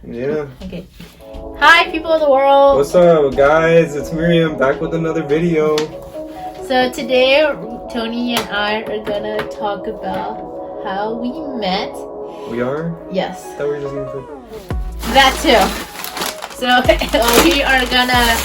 Yeah. Okay. Hi, people of the world. What's up, guys? It's Miriam back with another video. So today, Tony and I are gonna talk about how we met. We are? Yes. I thought we were just gonna That too. So we are gonna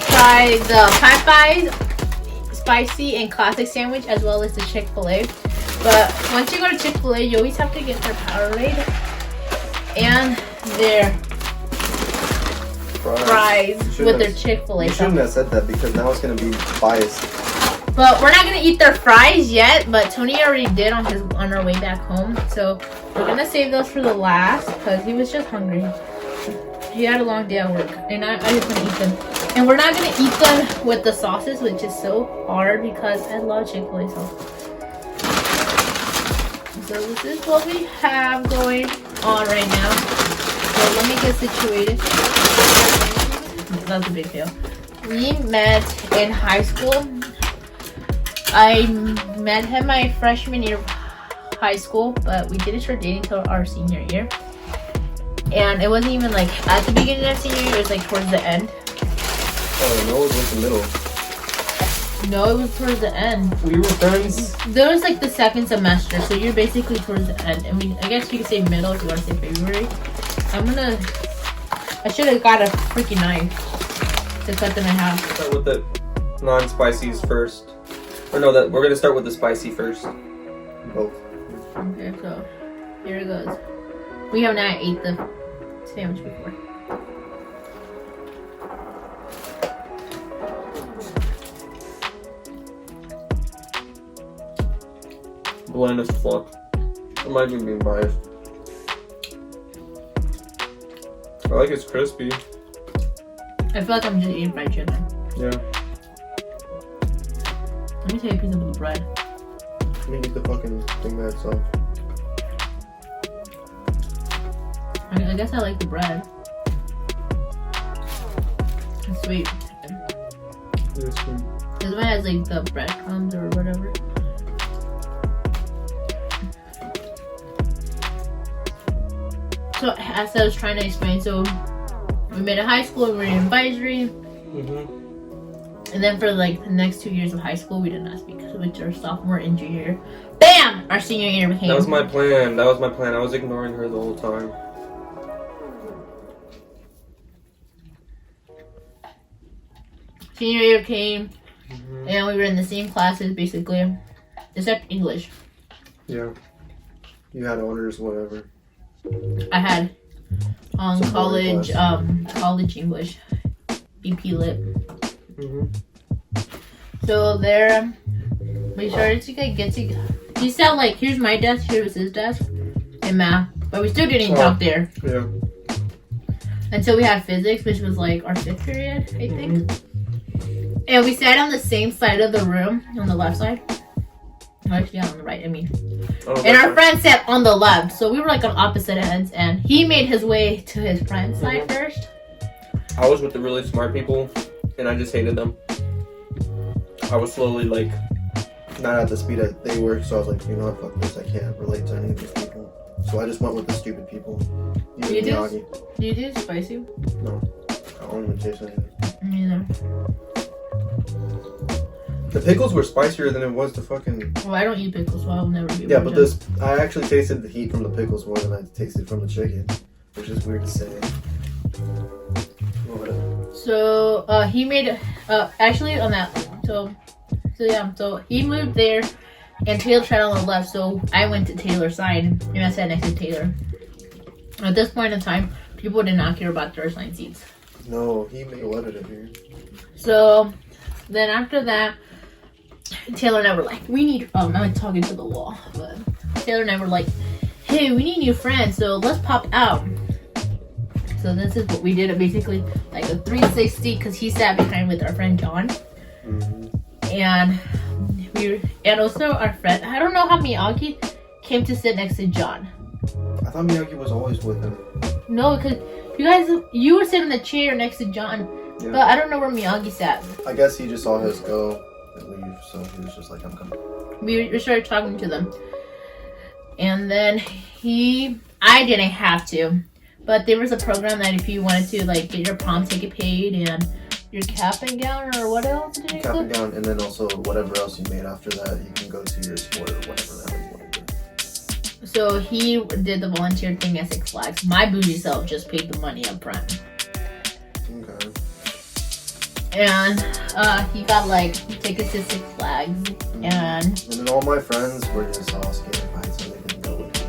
try the Popeyes spicy and classic sandwich as well as the Chick-Fil-A. But once you go to Chick-Fil-A, you always have to get their Powerade and their fries with their Chick-Fil-A. You shouldn't have said that because now it's gonna be biased. But we're not gonna eat their fries yet. But Tony already did on our way back home. So we're gonna save those for the last because he was just hungry. He had a long day at work, and I just want to eat them. And we're not gonna eat them with the sauces, which is so hard because I love Chick-Fil-A sauce. So this is what we have going on right now. So let me get situated. That's a big deal. We met in high school. I met him my freshman year of high school, but we didn't start dating until our senior year. And it wasn't even like at the beginning of senior year, it was like towards the end. Oh, no, it was the middle. No, it was towards the end. We were friends? There was like the second semester, so you're basically towards the end. I mean, I guess you could say middle if you want to say February. I should have got a freaking knife to cut them in half. Start with the non-spicies first. Or no, we're gonna start with the spicy first. Both. Okay, so here it goes. We have not ate the sandwich before. Bland as fuck. I might even be biased. I like it's crispy. I feel like I'm just eating fried chicken. Yeah. Let me take a piece of the bread. Let me eat the fucking thing by itself. I guess I like the bread. It's sweet. It's sweet. This one has like the breadcrumbs or whatever. So as I was trying to explain, so we met in high school, we were in advisory. And then for like the next 2 years of high school, we did not speak, which our sophomore and junior year. BAM! Our senior year became. That was my plan. I was ignoring her the whole time. Senior year came, and we were in the same classes basically, except English. Yeah. You had honors, whatever. I had college English, BP Lit. So there, we started to get to. He said like, here's my desk, here was his desk, in math, but we still didn't talk there. Yeah. Until we had physics, which was like our 5th period, I think. And we sat on the same side of the room, on the left side. Actually, on the right, I mean. And our friend sat on the left, so we were like on opposite ends, and he made his way to his friend's side first. I was with the really smart people, and I just hated them. I was slowly like, not at the speed that they were, so I was like, you know what, fuck this, I can't relate to any of these people. So I just went with the stupid people. You do spicy? No, I don't even taste anything. Me neither. The pickles were spicier than it was the fucking. Well, I don't eat pickles, so I will never be. Yeah, but I actually tasted the heat from the pickles more than I tasted from the chicken, which is weird to say. Whatever. So he made actually on that. So he moved there, and Taylor sat on the left. So I went to Taylor's side, and I sat next to Taylor. At this point in time, people did not care about their assigned seats. No, he wanted it here. So then after that, Taylor and I were like, we need, I'm like talking to the wall, but Taylor and I were like, hey, we need new friends, so let's pop out. So this is what we did, basically like a 360, because he sat behind with our friend John. And also our friend, I don't know how Miyagi came to sit next to John. I thought Miyagi was always with him. No, because you were sitting in the chair next to John, but I don't know where Miyagi sat. I guess he just saw his go and leave, so he was just like, I'm coming. We started talking to them. And then I didn't have to, But there was a program that if you wanted to like get your prom ticket paid and your cap and gown or what else did you Cap and do? gown, and then also whatever else you made after that, you can go to your sport or whatever the hell you want to do. So he did the volunteer thing at Six Flags. My bougie self just paid the money up front. Okay. And he got like tickets to Six Flags and then all my friends were just all scared of heights, so they didn't go with me.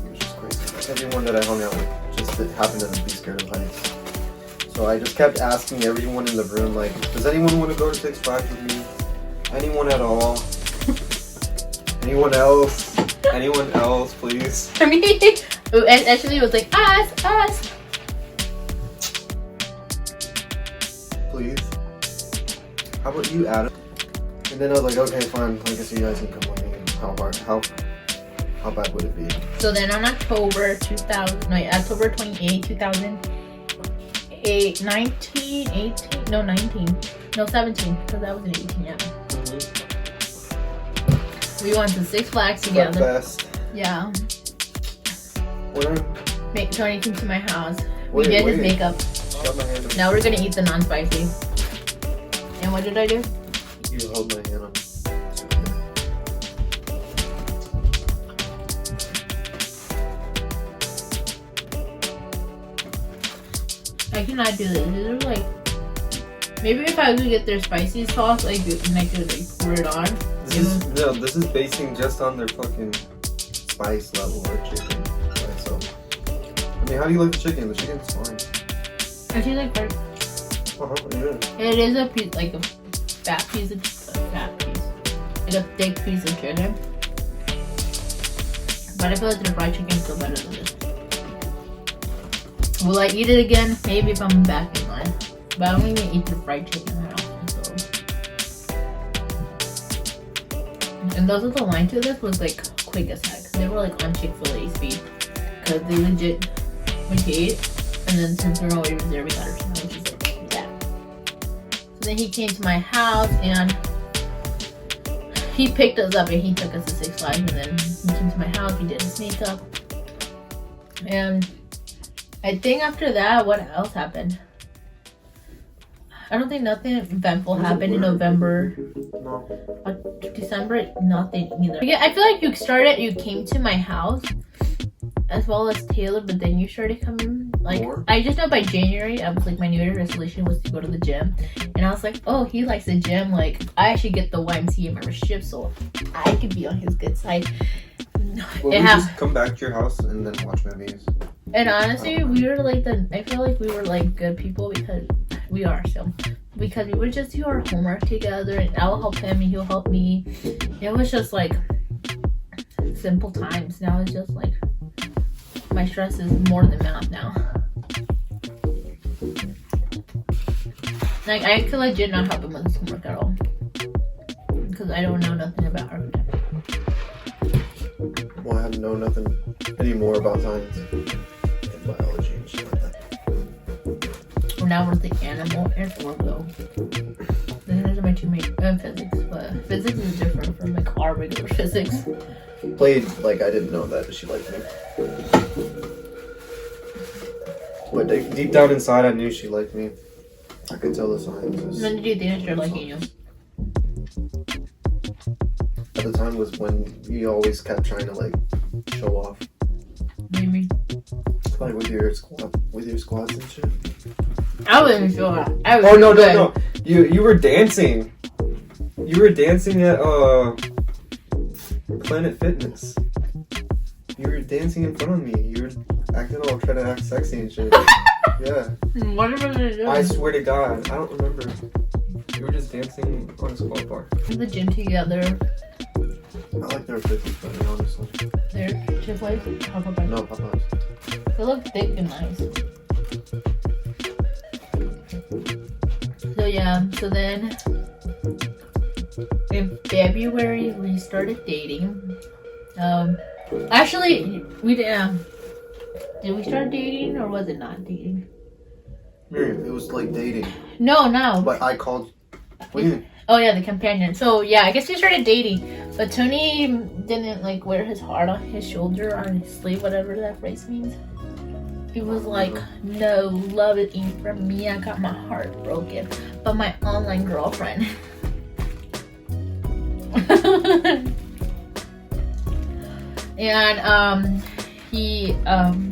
It was just crazy. Everyone that I hung out with just happened to be scared of heights. So I just kept asking everyone in the room, like, does anyone want to go to Six Flags with me? Anyone at all? Anyone else? Anyone else, please? I mean, actually it was like us. Please. How about you, Adam? And then I was like, okay, fine. I guess you guys can come with me. How bad would it be? So then on October 28, 2008, 17, because that was in 18, yeah. We went to Six Flags together. Best. Yeah. When Tony came to my house. Wait, we did his wait. makeup. Shut my hand. Now we're gonna eat the non-spicy. And what did I do? You hold my hand on. I cannot do this. These are like, maybe if I could get their spicy sauce, I could like pour it on. This is basing just on their fucking spice level or chicken. Right, so, I mean, how do you like the chicken? The chicken's fine. I feel like fried. Yeah. It is a piece, like a fat piece, like a thick piece of chicken. But I feel like the fried chicken is still better than this. Will I eat it again? Maybe if I'm back in line. But I'm only gonna eat the fried chicken that often, so. And those with the line to this was like quick as heck. They were like on Chick-Fil-A speed. Because they legit went to eat. And then since we were already there, we got our sandwiches like that. So then he came to my house and he picked us up and he took us to Six Flags. And then he came to my house, we did his makeup. And I think after that, what else happened? I don't think nothing eventful happened in November. No. December, nothing either. Yeah, I feel like you came to my house as well as Taylor, but then you started coming. Like, More? I just know by January, I was like, my New Year's resolution was to go to the gym. And I was like, oh, he likes the gym. Like, I should get the YMCA membership so I could be on his good side. Well, we just come back to your house and then watch movies. And honestly, I feel like we were like good people because we are still. Because we would just do our homework together and I'll help him and he'll help me. It was just like simple times. Now it's just like my stress is more than math now. Like I could legit not help him with his homework at all. Because I don't know nothing about architecture. Well, I have to know nothing anymore about science and biology and shit like that. Well, now we're the animal and ortho. Those are my two main physics, but physics is different from like our regular physics. Played like I didn't know that, but she liked me. But deep down inside, I knew she liked me. I could tell the signs. When did you think I started liking you? At the time was when you always kept trying to like show off, What do you mean? like with your squats and shit. I wasn't sure. Oh no! You were dancing. You were dancing at Planet Fitness. You were dancing in front of me. You were acting all trying to act sexy and shit. Yeah. What was I doing? I swear to God, I don't remember. You were just dancing on a squat bar. In the gym together. Not like they were 50, funny, honestly. They're Chick-Fil-A? Popeyes. No, Popeyes. They look thick and nice. So yeah, so then in February we started dating. Actually we didn't. Did we start dating or was it not dating? It was like dating. No. But I called. What do you mean? Oh yeah, the companion. So yeah, I guess we started dating, but Tony didn't like wear his heart on his shoulder or on his sleeve, whatever that phrase means. He was like, no, love it ain't for me. I got my heart broken by my online girlfriend. And he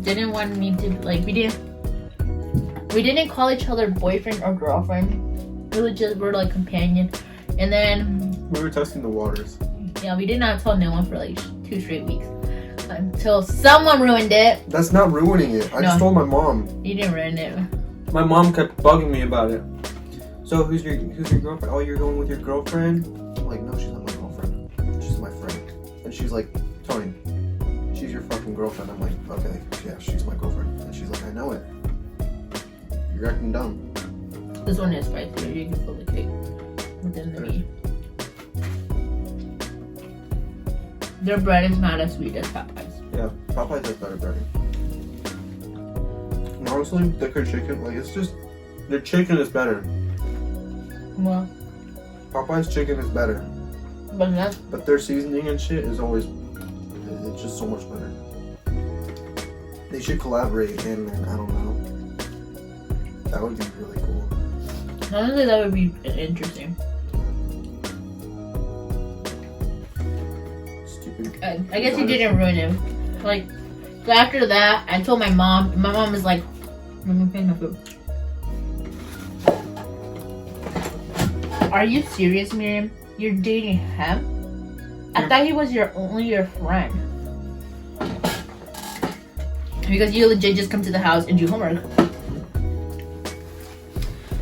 didn't want me to, like, we didn't call each other boyfriend or girlfriend. We were like companion. And then we were testing the waters. Yeah, we did not tell no one for like 2 straight weeks until someone ruined it. That's not ruining it. I just told my mom. You didn't ruin it. My mom kept bugging me about it. So who's your girlfriend? Oh, you're going with your girlfriend? I'm like, no, she's not my girlfriend. She's my friend. And she's like, Tony, she's your fucking girlfriend. I'm like, okay, yeah, she's my girlfriend. And she's like, I know it. You're acting dumb. This one is spicy. You can feel the cake within the meat. Their bread is not as sweet as Popeyes. Yeah, Popeyes has better bread. And honestly, thicker chicken, like, it's just, their chicken is better. Well, Popeyes chicken is better. But their seasoning and shit is always, it's just so much better. They should collaborate and I don't know. That would be really cool. Honestly, that would be interesting. I guess he didn't ruin him. Like, so after that, I told my mom. My mom was like, "Let me pay my food." Are you serious, Miriam? You're dating him? I thought he was only your friend. Because you legit just come to the house and do homework.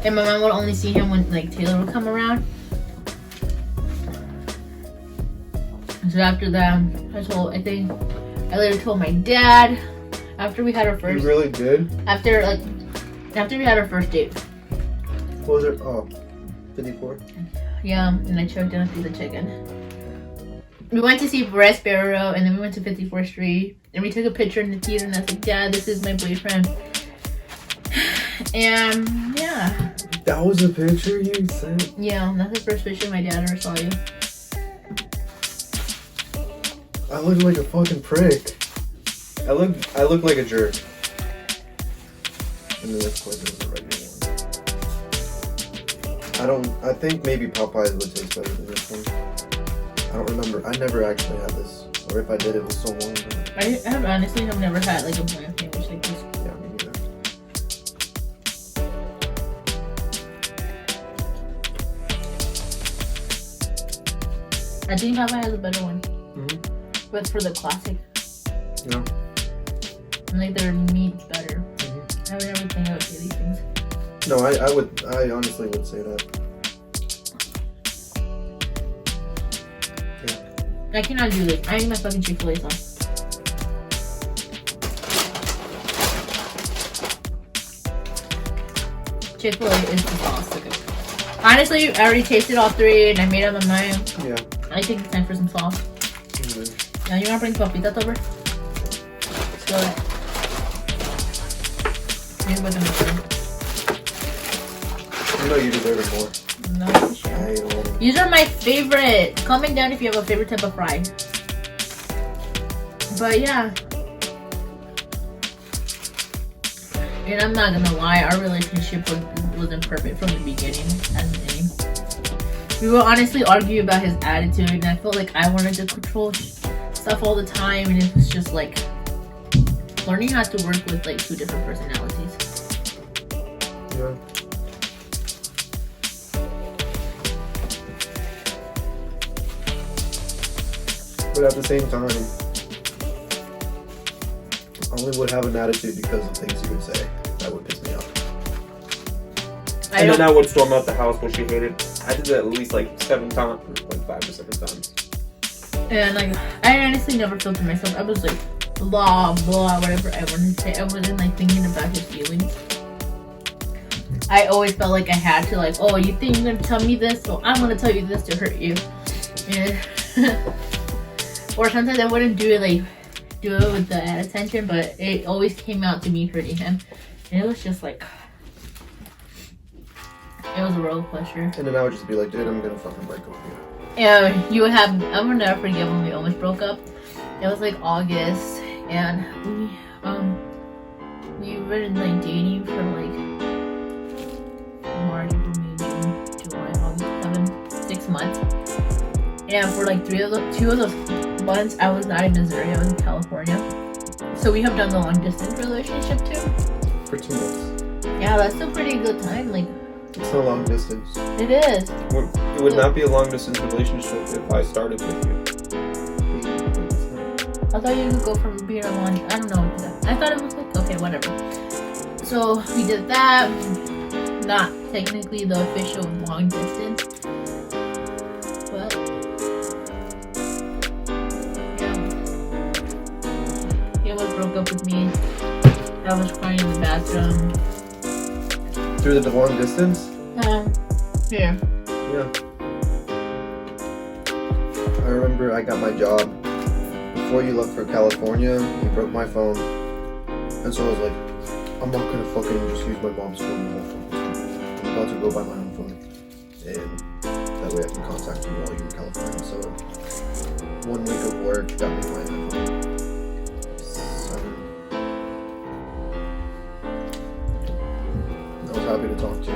And my mom would only see him when like Taylor would come around. So after that, I later told my dad. After we had our first. You really did? After we had our first date. What was it? Oh, 54? Yeah, and I choked down through the chicken. We went to see Red Sparrow, and then we went to 54th Street, and we took a picture in the theater, and I was like, Dad, this is my boyfriend. And yeah. That was a picture you sent? Yeah, that's the first picture my dad ever saw you. I look like a fucking prick. I look like a jerk. And then this place is a regular one. I think maybe Popeyes would taste better than this one. I don't remember. I never actually had this. Or if I did, it was so long ago. I honestly have never had like a bland sandwich like this. Yeah, me neither. I think Popeye has a better one. Mm-hmm. But for the classic. Yeah. I like their meat's better. Mm-hmm. I would never think I would say these things. No, I honestly would say that. I cannot do this. I need my fucking Chick-Fil-A sauce. Chick-Fil-A is the sauce. Okay. Honestly, I already tasted all 3 and I made up my mind. Yeah. I think it's time for some sauce. Mm-hmm. Now you wanna bring papitas over? Let's go. Maybe with the mixer. You know you deserve it more. No, for sure. I These are my favorite. Comment down if you have a favorite type of fry. But yeah. And I'm not gonna lie, our relationship wasn't perfect from the beginning. We would honestly argue about his attitude, and I felt like I wanted to control stuff all the time, and it was just like learning how to work with like 2 different personalities. Yeah. But at the same time, I only would have an attitude because of things you would say that would piss me off. And then I would storm out the house when she hated. I did that at least like 7 times, like 5 or 7 times. And like, I honestly never filtered myself. I was like, blah, blah, whatever I wanted to say. I wasn't like thinking about his feelings. I always felt like I had to like, oh, you think you're gonna tell me this? So I'm gonna tell you this to hurt you. And or sometimes I wouldn't do it with the attention, but it always came out to me hurting him. And it was just like, it was a roller coaster. And then I would just be like, dude, I'm gonna fucking break up with you. Yeah, you would have, I will never forget when we almost broke up. It was like August, and we've been like dating for like March, April, May, June, July, August, 6 months. And for like 2 of those months, I was not in Missouri, I was in California. So we have done the long distance relationship too. For 2 months. Yeah, that's still pretty good time. Like, it's not long distance. It is. It would not be a long distance relationship if I started with you. I thought you could go from being a long. I don't know. I thought it was like okay, whatever. So we did that. Not technically the official long distance, but yeah. He almost broke up with me. I was crying in the bathroom. Through the long distance? Yeah. Yeah. I remember I got my job. Before you left for California, you broke my phone. And so I was like, I'm not gonna fucking just use my mom's phone the whole phone. I'm about to go buy my own phone. And that way I can contact you while you're in California. So 1 week of work got me my iPhone. I was happy to talk to you.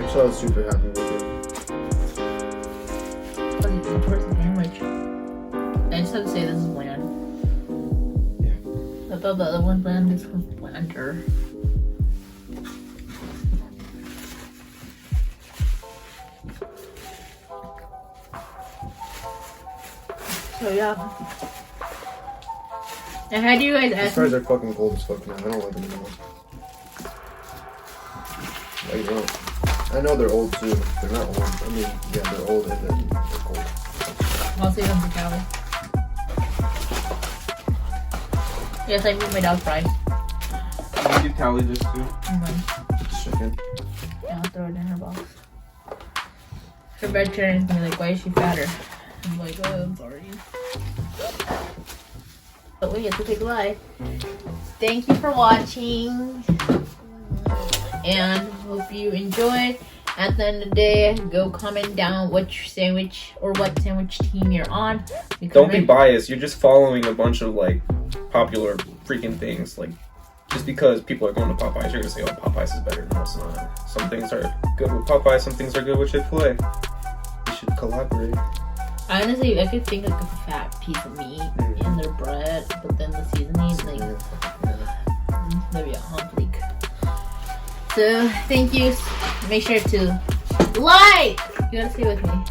Actually, I was super happy with you. Where's the sandwich? I just have to say this is bland. Yeah. I thought the other one bland, this one's blander. So yeah. I had you guys These ask fries me. are fucking cold as fuck now. I don't like them anymore. Why you don't? I know they're old too. They're not old. I mean, yeah, they're old and then they're cold. I'll save them for Callie. Yes, I moved my dog fries. Can you give Callie this too? Chicken. Yeah, I'll throw it in her box. Her vegetarian is gonna be like, why is she fatter? I'm like, oh, I'm sorry. But we have to say goodbye. Thank you for watching. And hope you enjoyed. At the end of the day, go comment down which sandwich or what sandwich team you're on. Don't be biased. You're just following a bunch of like popular freaking things. Like just because people are going to Popeyes, you're gonna say, "Oh, Popeyes is better." No, it's not. Some things are good with Popeyes. Some things are good with Chick-Fil-A. We should collaborate. Honestly, I could think of a fat piece of meat in their bread, but then the seasoning, like, maybe a conflict. So, thank you. Make sure to like. You gotta stay with me.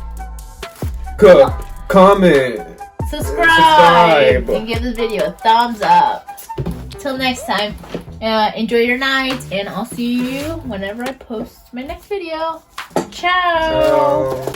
Comment. Subscribe. And give this video a thumbs up. Till next time, enjoy your night, and I'll see you whenever I post my next video. Ciao.